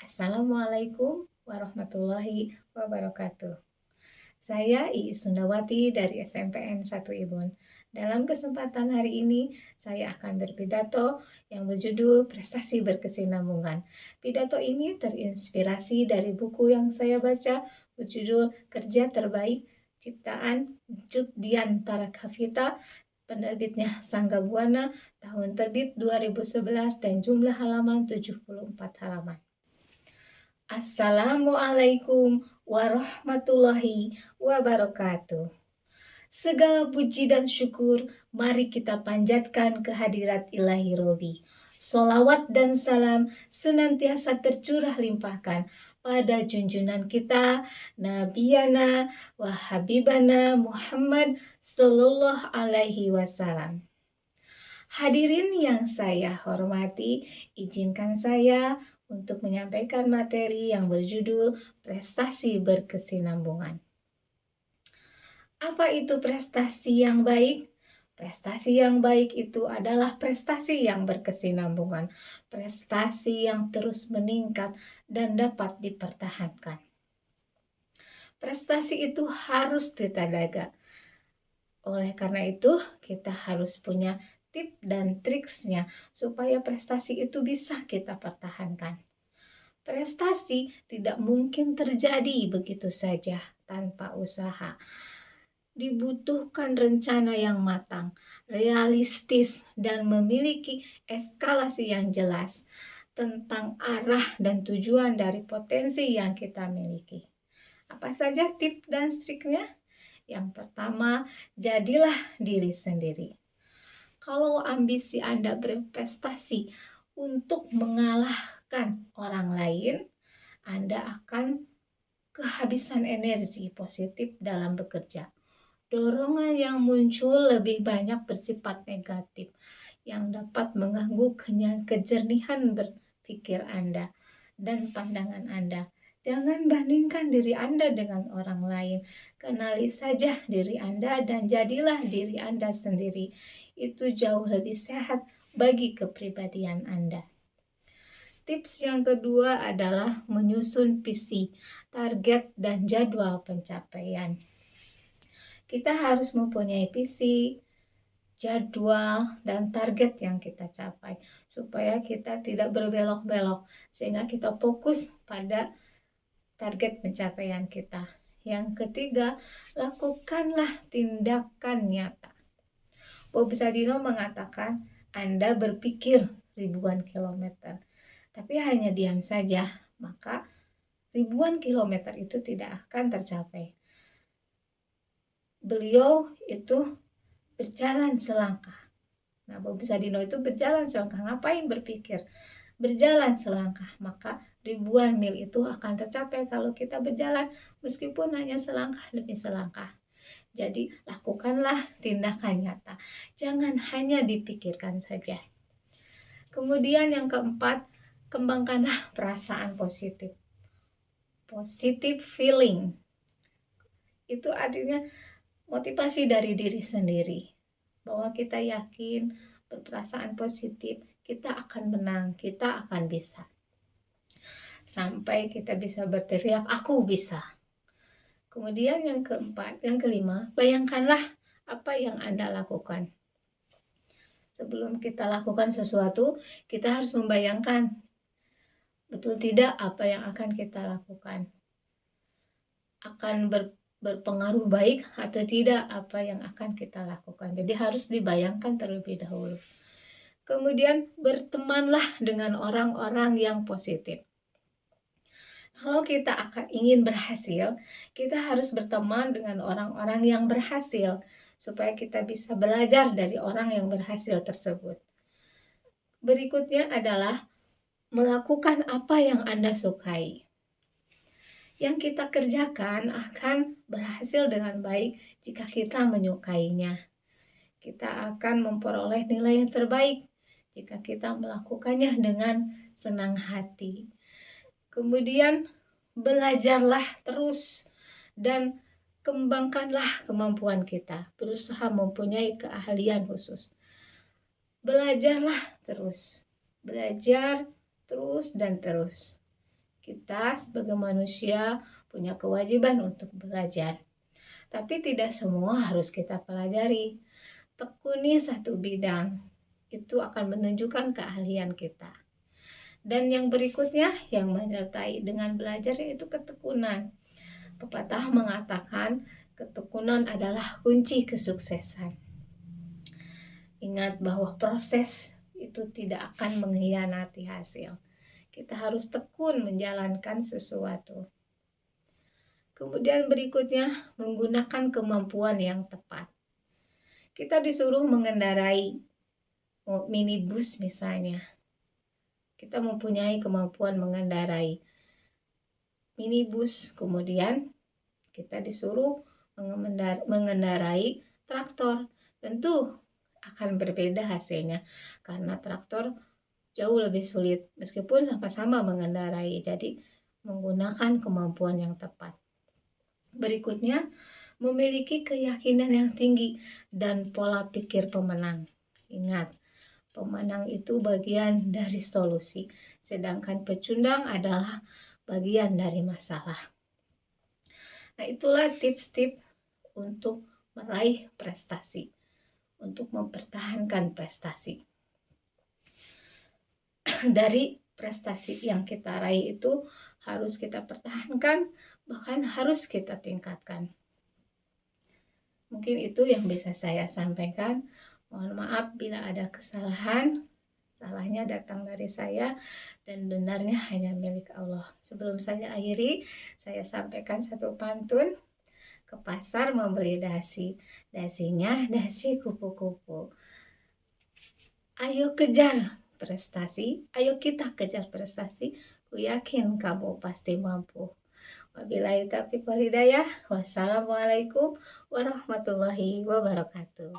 Assalamualaikum warahmatullahi wabarakatuh. Saya Iis Sundawati dari SMPN 1 Ibun. Dalam kesempatan hari ini, saya akan berpidato yang berjudul Prestasi Berkesinambungan. Pidato ini terinspirasi dari buku yang saya baca berjudul Kerja Terbaik ciptaan Cut Diantara Kavita, penerbitnya Sangga Buana, tahun terbit 2011 dan jumlah halaman 74 halaman. Assalamualaikum warahmatullahi wabarakatuh. Segala puji dan syukur mari kita panjatkan kehadirat Ilahi Robi. Solawat dan salam senantiasa tercurah limpahkan pada junjungan kita Nabiyana wa Habibana Muhammad Sallallahu Alaihi Wasallam. Hadirin yang saya hormati, izinkan saya untuk menyampaikan materi yang berjudul Prestasi Berkesinambungan. Apa itu prestasi yang baik? Prestasi yang baik itu adalah prestasi yang berkesinambungan, prestasi yang terus meningkat dan dapat dipertahankan. Prestasi itu harus ditadaga. Oleh karena itu, kita harus punya tips dan triksnya supaya prestasi itu bisa kita pertahankan. Prestasi tidak mungkin terjadi begitu saja tanpa usaha. Dibutuhkan rencana yang matang, realistis, dan memiliki eskalasi yang jelas tentang arah dan tujuan dari potensi yang kita miliki. Apa saja tips dan triknya? Yang pertama, jadilah diri sendiri. Kalau ambisi Anda berprestasi untuk mengalahkan orang lain, Anda akan kehabisan energi positif dalam bekerja. Dorongan yang muncul lebih banyak bersifat negatif yang dapat mengganggu kejernihan berpikir Anda dan pandangan Anda. Jangan bandingkan diri Anda dengan orang lain. Kenali saja diri Anda dan jadilah diri Anda sendiri. Itu jauh lebih sehat bagi kepribadian Anda. Tips yang kedua adalah menyusun visi, target, dan jadwal pencapaian. Kita harus mempunyai visi, jadwal, dan target yang kita capai supaya kita tidak berbelok-belok sehingga kita fokus pada target pencapaian kita. Yang ketiga, lakukanlah tindakan nyata. Bob Sadino mengatakan, Anda berpikir ribuan kilometer, tapi hanya diam saja, maka ribuan kilometer itu tidak akan tercapai. Beliau itu berjalan selangkah. Nah, Bob Sadino itu berjalan selangkah. Ngapain berpikir? Berjalan selangkah, maka ribuan mil itu akan tercapai kalau kita berjalan meskipun hanya selangkah demi selangkah. Jadi, lakukanlah tindakan nyata. Jangan hanya dipikirkan saja. Kemudian yang keempat, kembangkanlah perasaan positif. Positive feeling. Itu artinya motivasi dari diri sendiri. Bahwa kita yakin, berperasaan positif, kita akan menang, kita akan bisa. Sampai kita bisa berteriak, aku bisa. Kemudian yang kelima, bayangkanlah apa yang Anda lakukan. Sebelum kita lakukan sesuatu, kita harus membayangkan betul tidak apa yang akan kita lakukan. Akan berpengaruh baik atau tidak apa yang akan kita lakukan. Jadi harus dibayangkan terlebih dahulu. Kemudian bertemanlah dengan orang-orang yang positif. Kalau kita ingin berhasil, kita harus berteman dengan orang-orang yang berhasil supaya kita bisa belajar dari orang yang berhasil tersebut. Berikutnya adalah melakukan apa yang Anda sukai. Yang kita kerjakan akan berhasil dengan baik jika kita menyukainya. Kita akan memperoleh nilai yang terbaik jika kita melakukannya dengan senang hati. Kemudian belajarlah terus dan kembangkanlah kemampuan kita. Berusaha mempunyai keahlian khusus. Belajarlah terus. Belajar terus dan terus. Kita sebagai manusia punya kewajiban untuk belajar. Tapi tidak semua harus kita pelajari. Tekuni satu bidang, itu akan menunjukkan keahlian kita. Dan yang berikutnya yang menyertai dengan belajar yaitu ketekunan. Pepatah mengatakan ketekunan adalah kunci kesuksesan. Ingat bahwa proses itu tidak akan mengkhianati hasil. Kita harus tekun menjalankan sesuatu. Kemudian berikutnya, menggunakan kemampuan yang tepat. Kita disuruh mengendarai minibus misalnya. Kita mempunyai kemampuan mengendarai minibus, kemudian kita disuruh mengendarai traktor. Tentu akan berbeda hasilnya, karena traktor jauh lebih sulit meskipun sama-sama mengendarai. Jadi menggunakan kemampuan yang tepat. Berikutnya, memiliki keyakinan yang tinggi dan pola pikir pemenang. Ingat, pemenang itu bagian dari solusi, sedangkan pecundang adalah bagian dari masalah. Nah, itulah tips-tips untuk meraih prestasi, untuk mempertahankan prestasi. Dari prestasi yang kita raih itu harus kita pertahankan, bahkan harus kita tingkatkan. Mungkin itu yang bisa saya sampaikan. Mohon maaf bila ada kesalahan. Salahnya datang dari saya dan benarnya hanya milik Allah. Sebelum saya akhiri, saya sampaikan satu pantun. Ke pasar membeli dasi, dasinya dasi kupu-kupu. Ayo kejar prestasi, ayo kita kejar prestasi. Ku yakin kamu pasti mampu. Wabillahi taufiq wal hidayah. Wassalamualaikum warahmatullahi wabarakatuh.